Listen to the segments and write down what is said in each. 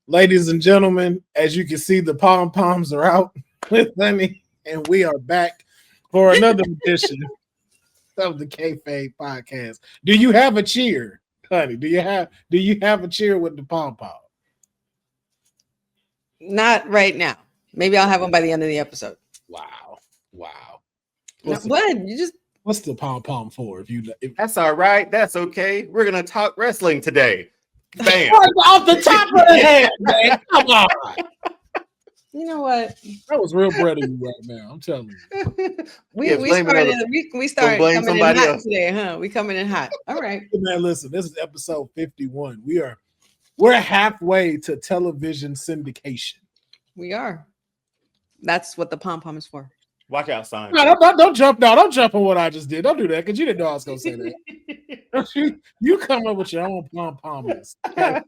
Ladies and gentlemen, as you can see, the pom-poms are out with Honey, and we are back for another edition of the Kayfabe Podcast. Do you have a cheer, Honey? Do you have a cheer with the pom-pom? Not right now. Maybe I'll have one by the end of the episode. Wow. What's the pom-pom for? That's all right. That's okay. We're gonna talk wrestling today. Bam! Off the top of the head, man. Come on. You know what? That was real bread of you right now. I'm telling you. We started coming in hot today, huh? We coming in hot. All right. Man, listen, this is episode 51. We're halfway to television syndication. We are. That's what the pom-pom is for. Watch out, son. No, don't jump now. Don't jump on what I just did. Don't do that because you didn't know I was gonna say that. You come up with your own pom-pom list. Okay?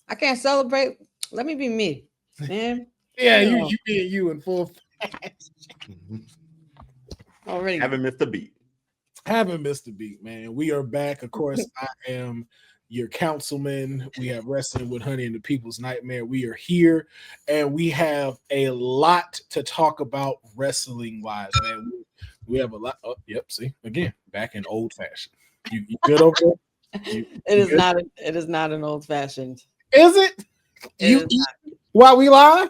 I can't celebrate. Let me be me, man. Yeah, you being you in full fast. Already haven't missed a beat. Haven't missed a beat, man. We are back. Of course, I am your councilman. We have Wrestling with Honey and the People's Nightmare. We are here, and we have a lot to talk about wrestling-wise, man. We have a lot. Oh, yep. See, again, back in old fashioned. You good over there? It is not an old fashioned. Is it? You eat while we live?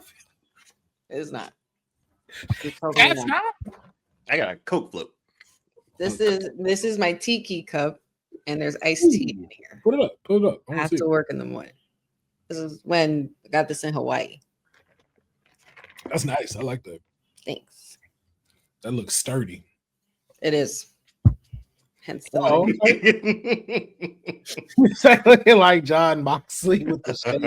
It is not. That's not. I got a Coke flip. This is my tiki cup, and there's iced tea in here. Put it up. I have to work in the morning. This is when I got this in Hawaii. That's nice. I like that. Thanks. That looks sturdy. It is. Hence the It's looking like John Moxley with the shade.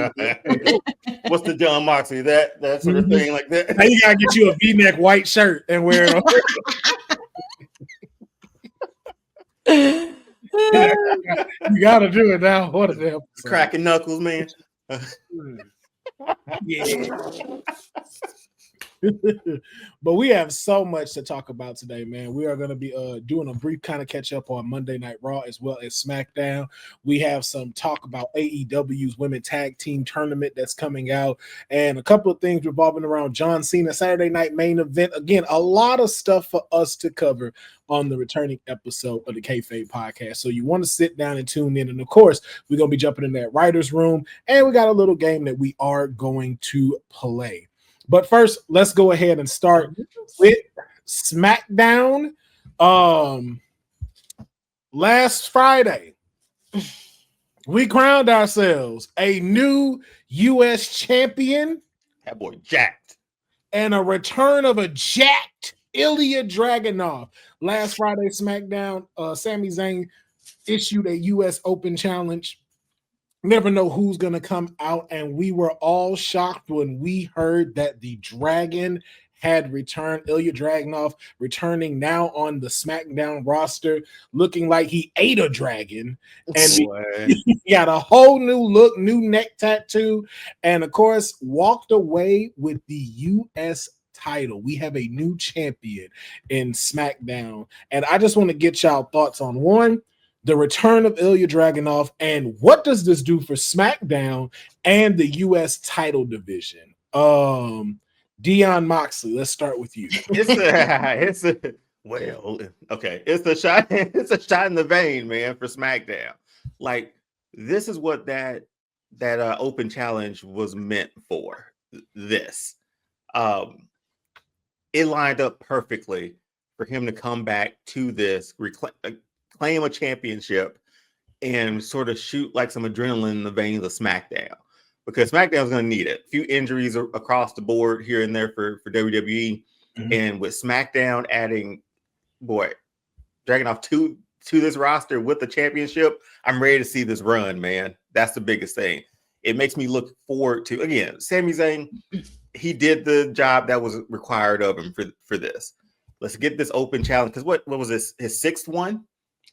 What's the John Moxley? That sort of thing like that. Now you gotta get you a V-neck white shirt and wear it on. You gotta do it now. What the hell? Cracking knuckles, man. Yeah. But we have so much to talk about today, man. We are going to be doing a brief kind of catch up on Monday Night Raw as well as SmackDown. We have some talk about AEW's Women Tag Team Tournament that's coming out, and a couple of things revolving around John Cena Saturday Night Main Event. Again, a lot of stuff for us to cover on the returning episode of the Kayfabe Podcast. So you want to sit down and tune in. And of course, we're going to be jumping in that writer's room, and we got a little game that we are going to play. But first, let's go ahead and start with SmackDown. Last Friday, we crowned ourselves a new U.S. champion. That boy jacked. And a return of a jacked Ilja Dragunov. Last Friday, SmackDown, Sami Zayn issued a U.S. Open challenge. Never know who's going to come out, and we were all shocked when we heard that the Dragon had returned. Ilja Dragunov returning now on the SmackDown roster, looking like he ate a dragon, and he got a whole new look, new neck tattoo, and of course walked away with the U.S. title. We have a new champion in SmackDown, and I just want to get y'all thoughts on one, the return of Ilja Dragunov, and what does this do for SmackDown and the U.S. title division? Dion Moxley, let's start with you. It's a shot. It's a shot in the vein, man, for SmackDown. Like, this is what that open challenge was meant for. This, it lined up perfectly for him to come back to this, claim a championship, and sort of shoot like some adrenaline in the veins of SmackDown, because SmackDown's going to need it. A few injuries across the board here and there for WWE, and with SmackDown adding Dragunov to this roster with the championship, I'm ready to see this run, man. That's the biggest thing. It makes me look forward to, again, Sami Zayn. He did the job that was required of him for this. Let's get this open challenge, because what was this, his sixth one?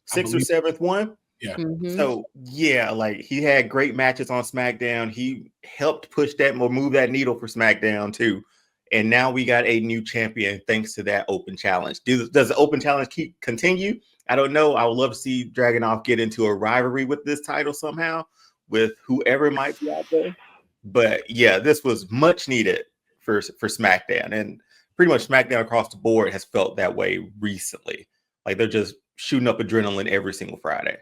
Sixth or seventh one? Yeah. Mm-hmm. So, yeah, like, he had great matches on SmackDown. He helped push that or move that needle for SmackDown, too. And now we got a new champion thanks to that open challenge. Does the open challenge continue? I don't know. I would love to see Dragunov get into a rivalry with this title somehow with whoever might be out there. But yeah, this was much needed for SmackDown, and pretty much SmackDown across the board has felt that way recently. Like they're just shooting up adrenaline every single Friday.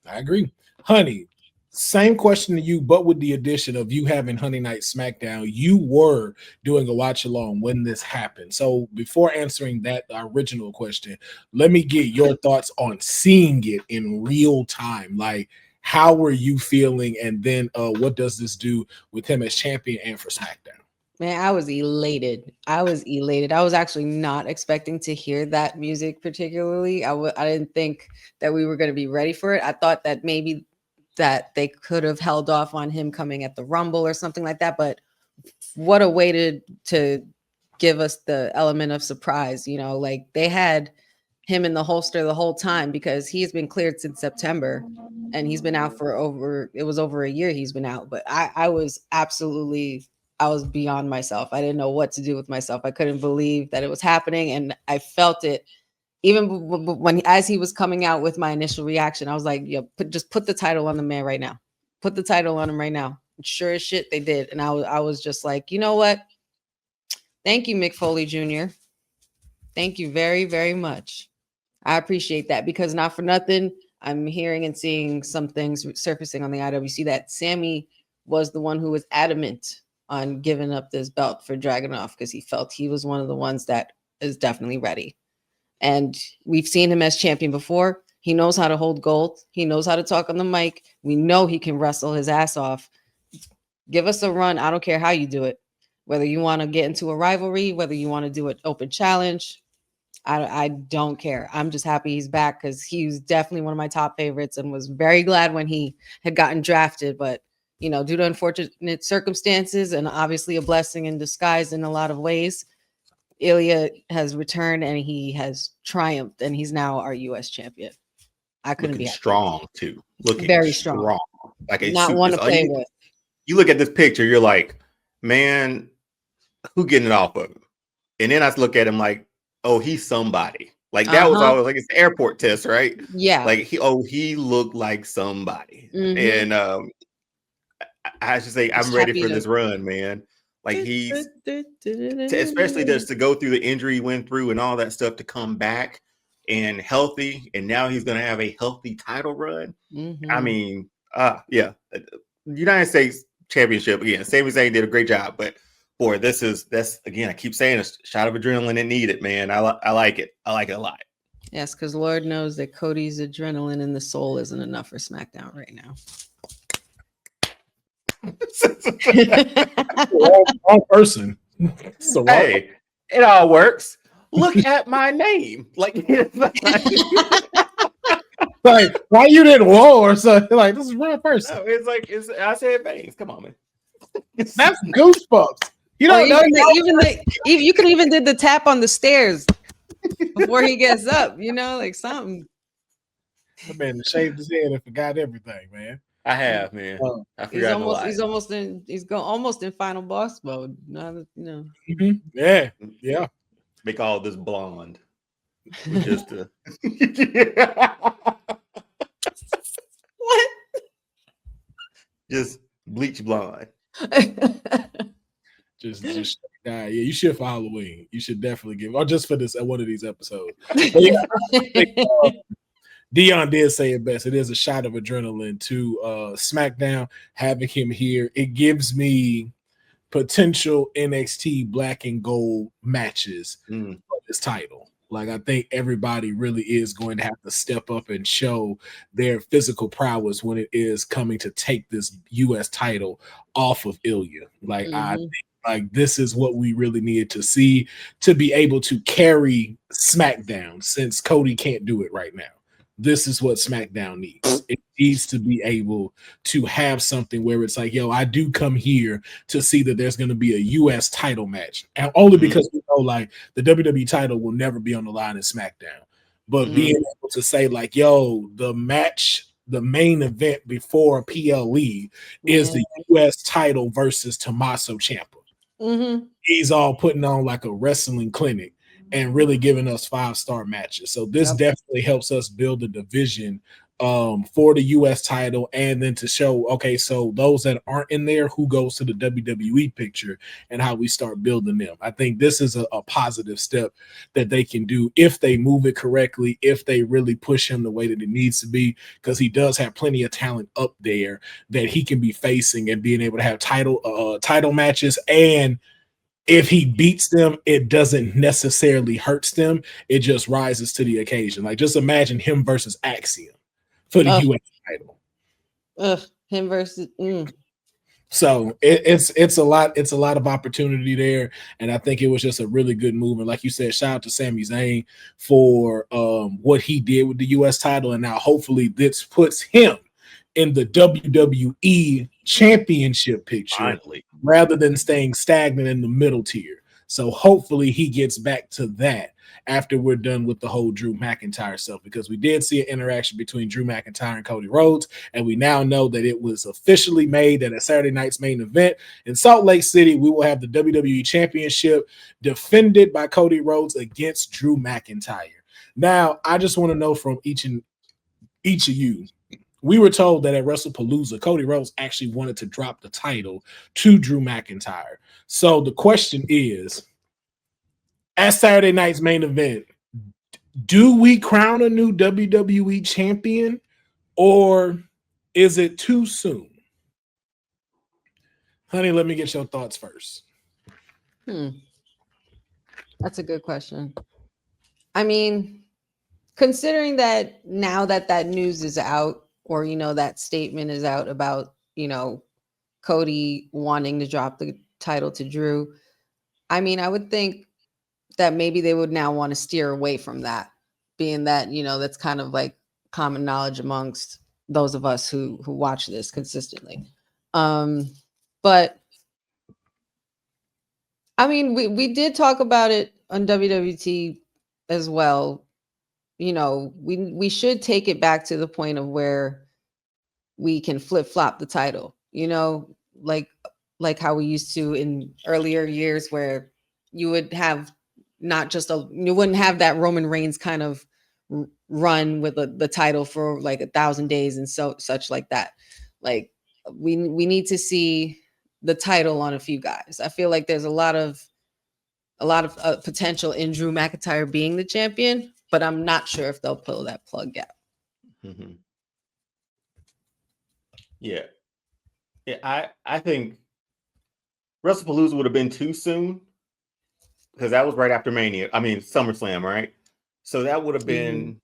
I agree. Honey, same question to you, but with the addition of you having Honey Night SmackDown, you were doing a watch along when this happened. So before answering that original question, let me get your thoughts on seeing it in real time. Like, how were you feeling? And then what does this do with him as champion and for SmackDown? Man, I was elated. I was actually not expecting to hear that music particularly. I didn't think that we were going to be ready for it. I thought that maybe that they could have held off on him coming at the Rumble or something like that. But what a way to give us the element of surprise. You know, like they had him in the holster the whole time because he's been cleared since September and he's been out for over a year he's been out. But I was beyond myself. I didn't know what to do with myself. I couldn't believe that it was happening. And I felt it even as he was coming out with my initial reaction. I was like, yeah, just put the title on the man right now. Put the title on him right now. Sure as shit they did. And I was just like, you know what? Thank you, Mick Foley Jr. Thank you very, very much. I appreciate that because not for nothing, I'm hearing and seeing some things surfacing on the IWC that Sammy was the one who was adamant on giving up this belt for Dragunov because he felt he was one of the ones that is definitely ready. And we've seen him as champion before. He knows how to hold gold. He knows how to talk on the mic. We know he can wrestle his ass off. Give us a run. I don't care how you do it. Whether you want to get into a rivalry, whether you want to do an open challenge, I don't care. I'm just happy he's back because he was definitely one of my top favorites and was very glad when he had gotten drafted. But, you know, due to unfortunate circumstances and obviously a blessing in disguise in a lot of ways, Ilja has returned and he has triumphed and he's now our U.S. champion. I couldn't looking be strong too. Looking very strong. Like a not one to play with. You look at this picture, you're like, man, who getting it off of him? And then I look at him like, oh, he's somebody. Like that was always like it's the airport test, right? Yeah. Like he looked like somebody. And I should say I'm ready for this run, man. Like he's especially just to go through the injury he went through and all that stuff to come back and healthy, and now he's gonna have a healthy title run. I mean, yeah, United States Championship again. Sami Zayn did a great job, but boy, that's again. I keep saying a shot of adrenaline and needed, man. I like it. I like it a lot. Yes, because Lord knows that Cody's adrenaline in the soul isn't enough for SmackDown right now. Wrong person. Hey, it all works. Look at my name. Like why you didn't whoa or something? Like this is a real person. No, it's I said Bangs. Come on, man. That's goosebumps. You don't know. You could even did the tap on the stairs before he gets up. You know, like something. The man shaved his head and forgot everything, man. I have, man. I forgot he's almost in final boss mode. Now that, you know. Yeah. Make all this blonde. Just what? Just bleach blonde. just yeah, you should for Halloween. You should definitely give, or just for this one of these episodes. Dion did say it best. It is a shot of adrenaline to SmackDown. Having him here, it gives me potential NXT black and gold matches for this title. Like, I think everybody really is going to have to step up and show their physical prowess when it is coming to take this U.S. title off of Ilja. Like, I think like this is what we really needed to see to be able to carry SmackDown, since Cody can't do it right now. This is what SmackDown needs. It needs to be able to have something where it's like, yo, I do come here to see that there's going to be a U.S. title match. And only because we know, like, the WWE title will never be on the line in SmackDown. But being able to say, like, yo, the match, the main event before PLE is the U.S. title versus Tommaso Ciampa. He's all putting on like a wrestling clinic and really giving us 5-star matches. So this definitely helps us build a division for the US title, and then to show, okay, so those that aren't in there, who goes to the WWE picture and how we start building them. I think this is a positive step that they can do if they move it correctly, if they really push him the way that it needs to be, because he does have plenty of talent up there that he can be facing and being able to have title matches. And if he beats them, it doesn't necessarily hurts them. It just rises to the occasion. Like, just imagine him versus Axiom for the US title. Him versus. So it's a lot of opportunity there, and I think it was just a really good move. And like you said, shout out to Sami Zayn for what he did with the US title, and now hopefully this puts him in the WWE championship picture Finally, rather than staying stagnant in the middle tier. So hopefully he gets back to that after we're done with the whole Drew McIntyre stuff, because we did see an interaction between Drew McIntyre and Cody Rhodes, and we now know that it was officially made that at Saturday night's main event in Salt Lake City, we will have the WWE Championship defended by Cody Rhodes against Drew McIntyre. Now, I just want to know from each of you, we were told that at WrestlePalooza, Cody Rhodes actually wanted to drop the title to Drew McIntyre. So the question is, at Saturday night's main event, do we crown a new WWE champion, or is it too soon? Honey, let me get your thoughts first. That's a good question. I mean, considering that now that news is out, or, that statement is out about, Cody wanting to drop the title to Drew, I mean, I would think that maybe they would now want to steer away from that, being that, that's kind of like common knowledge amongst those of us who watch this consistently. But I mean, we did talk about it on WWT as well. We should take it back to the point of where we can flip-flop the title, like how we used to in earlier years, where you would have you wouldn't have that Roman Reigns kind of run with the title for like 1,000 days and such like that. Like, we need to see the title on a few guys. I feel like there's a lot of potential in Drew McIntyre being the champion, but I'm not sure if they'll pull that plug out. Mm-hmm. Yeah, I think WrestlePalooza would have been too soon, because that was right after SummerSlam, right? So that would have been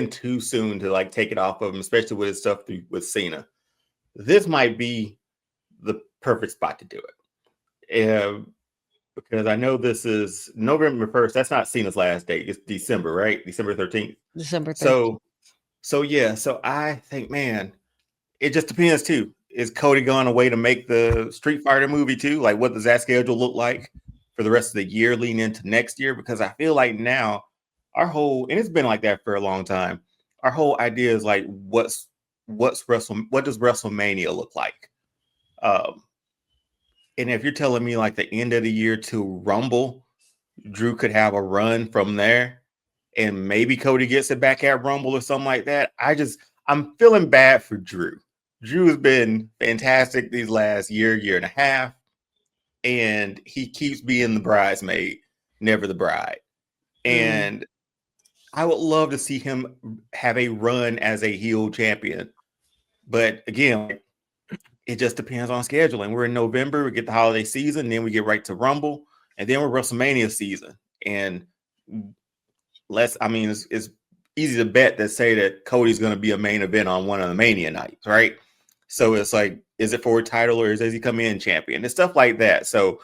too soon to like take it off of him, especially with his stuff with Cena. This might be the perfect spot to do it, because I know this is November 1st. That's not Cena's last date. It's December, right? December 13th. December 13th. So I think, man, it just depends too. Is Cody going away to make the Street Fighter movie too? Like, what does that schedule look like for the rest of the year leading into next year? Because I feel like now and it's been like that for a long time, our whole idea is like, what does WrestleMania look like? And if you're telling me like the end of the year to Rumble, Drew could have a run from there, and maybe Cody gets it back at Rumble or something like that, I'm feeling bad for Drew. Drew has been fantastic these last year and a half, and he keeps being the bridesmaid, never the bride. And I would love to see him have a run as a heel champion. But again, it just depends on scheduling. We're in November, we get the holiday season, then we get right to Rumble, and then we're WrestleMania season. And it's easy to bet that say that Cody's going to be a main event on one of the Mania nights, right? So it's like, is it for a title, or does he come in champion and stuff like that? So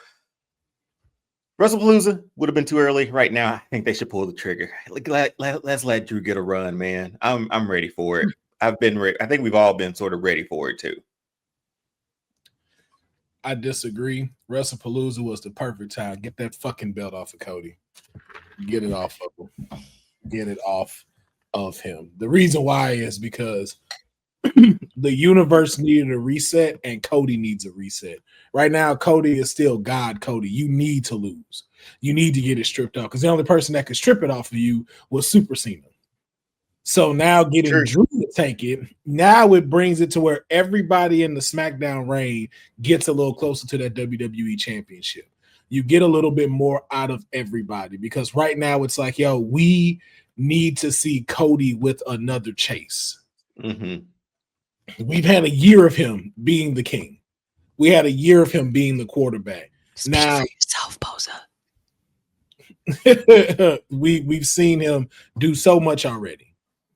WrestlePalooza would have been too early. Right now, I think they should pull the trigger. Let's let Drew get a run, man. I'm ready for it. I've been ready. I think we've all been sort of ready for it too. I disagree. WrestlePalooza was the perfect time. Get that fucking belt off of Cody. Get it off of him. Get it off of him. The reason why is because the universe needed a reset, and Cody needs a reset. Right now, Cody is still God Cody. You need to lose. You need to get it stripped off, because the only person that could strip it off of you was Super Cena. So now getting True. Drew to take it, now it brings it to where everybody in the SmackDown reign gets a little closer to that WWE championship. You get a little bit more out of everybody because right now it's like, yo, we need to see Cody with another chase. Mm-hmm. We've had a year of him being the king. We had a year of him being the quarterback. Speak Now for yourself, Boza. we've seen him do so much already.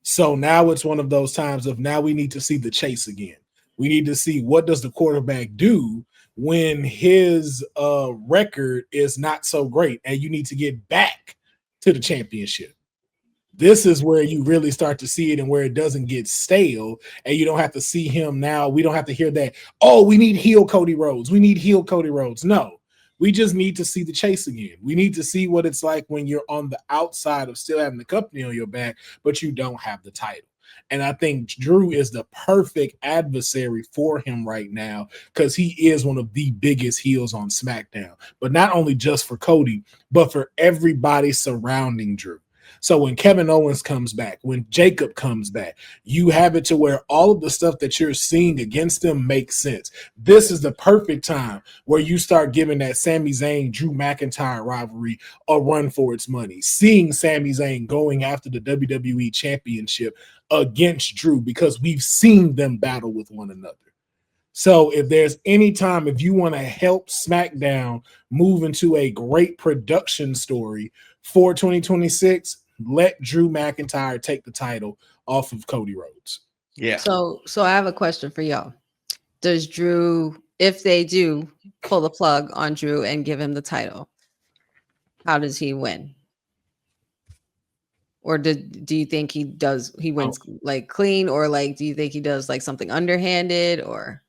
So now it's one of those times of now we need to see the chase again. We need to see what does the quarterback do when his record is not so great and you need to get back to the championship. This is where you really start to see it and where it doesn't get stale and you don't have to see him now. We don't have to hear that, oh, we need heel Cody Rhodes. We need heel Cody Rhodes. No, we just need to see the chase again. We need to see what it's like when you're on the outside of still having the company on your back, but you don't have the title. And I think Drew is the perfect adversary for him right now because he is one of the biggest heels on SmackDown, but not only just for Cody, but for everybody surrounding Drew. So when Kevin Owens comes back, when Jacob comes back, you have it to where all of the stuff that you're seeing against them makes sense. This is the perfect time where you start giving that Sami Zayn, Drew McIntyre rivalry a run for its money. Seeing Sami Zayn going after the WWE Championship against Drew because we've seen them battle with one another. So if there's any time, if you want to help SmackDown move into a great production story for 2026, let Drew McIntyre take the title off of Cody Rhodes. Yeah. So I have a question for y'all. Does Drew, if they do pull the plug on Drew and give him the title, how does he win? Or do you think he wins like clean, or like do you think he does like something underhanded? Or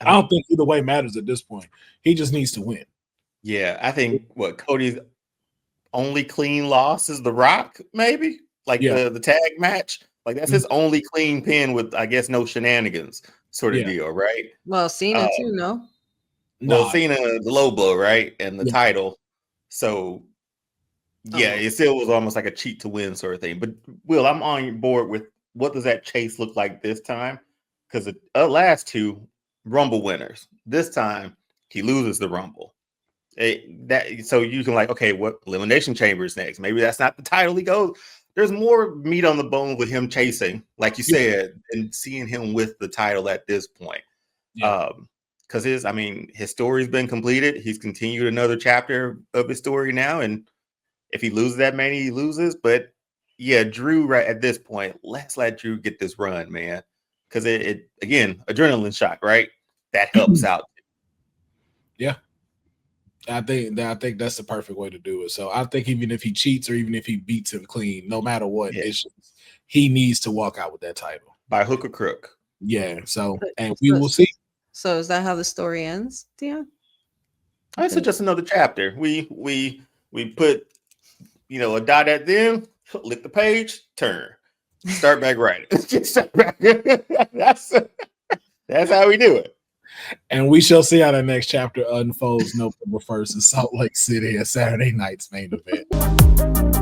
I don't think either way matters at this point. He just needs to win. Yeah, I think Cody's only clean loss is The Rock, maybe like the tag match. Like that's his only clean pin with, I guess, no shenanigans sort of deal, right? Well, Cena too, no? Well, Cena, the low blow, right? And the title. So yeah, it still was almost like a cheat to win sort of thing. But Will, I'm on board with what does that chase look like this time? Because the last two Rumble winners, this time he loses the Rumble. So you can like, okay, what Elimination Chamber is next? Maybe that's not the title he goes. There's more meat on the bone with him chasing, like you said, and seeing him with the title at this point. Because his story's been completed. He's continued another chapter of his story now, and if he loses that many, he loses. But yeah, Drew, right at this point, let's let Drew get this run, man. Because it again, adrenaline shot, right? That helps out. Yeah. I think that's the perfect way to do it. So I think even if he cheats or even if he beats him clean, no matter what, he needs to walk out with that title. By hook or crook. Yeah. So we will see. So is that how the story ends, Dion? It's just another chapter. We put a dot at them, lick the page, turn. Start back writing. That's how we do it. And we shall see how the next chapter unfolds November 1st in Salt Lake City, a Saturday night's main event.